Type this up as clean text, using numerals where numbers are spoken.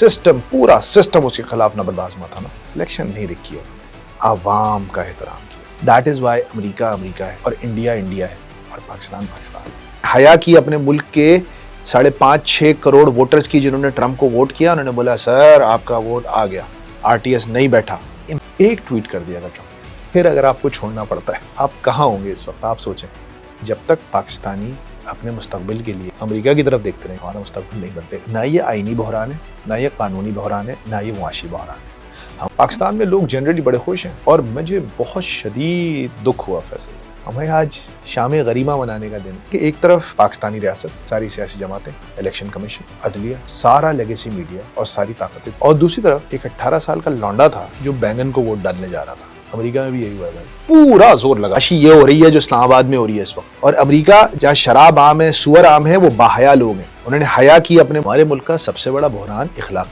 System, पूरा system उसके खिलाफ नबरदाज़मा था ना, इलेक्शन नहीं रखी है, आवाम का एहतराम किया। That is why America America है और इंडिया इंडिया है और पाकिस्तान पाकिस्तान है। हया की अपने मुल्क के 5.5-6 करोड़ वोटर्स की, जिन्होंने ट्रंप को वोट किया, उन्होंने बोला सर आपका वोट आ गया, आरटीएस नहीं बैठा, एक ट्वीट कर दिया ट्रंप। फिर अगर आपको छोड़ना पड़ता है, आप कहाँ होंगे इस वक्त? आप सोचें। जब तक पाकिस्तानी अपने मुस्तकबिल के लिए अमेरिका की तरफ देखते रहे, हमारा मुस्तकबिल नहीं बनते। ना ये आईनी बहरान है, ना ये कानूनी बहरान है, ना ये मुआशी बहरान है। हम पाकिस्तान में लोग जनरली बड़े खुश हैं और मुझे बहुत शदीद दुख हुआ फैसले। हमें आज शाम गरीमा मनाने का दिन कि एक तरफ पाकिस्तानी रियासत, सारी सियासी जमातें, इलेक्शन कमीशन, अदलिया, सारा लेगेसी मीडिया और सारी ताकतें, और दूसरी तरफ एक 18 साल का लौंडा था जो बैंगन को वोट डालने जा रहा था। अमेरिका में भी यही हुआ है, पूरा जोर लगा। ये हो रही है जो इस्लामाबाद में हो रही है इस वक्त। और अमेरिका जहाँ शराब आम है, सुअर आम है, वो बाहया लोग हैं, उन्होंने हया की अपने। हमारे मुल्क का सबसे बड़ा बहरान इखलाक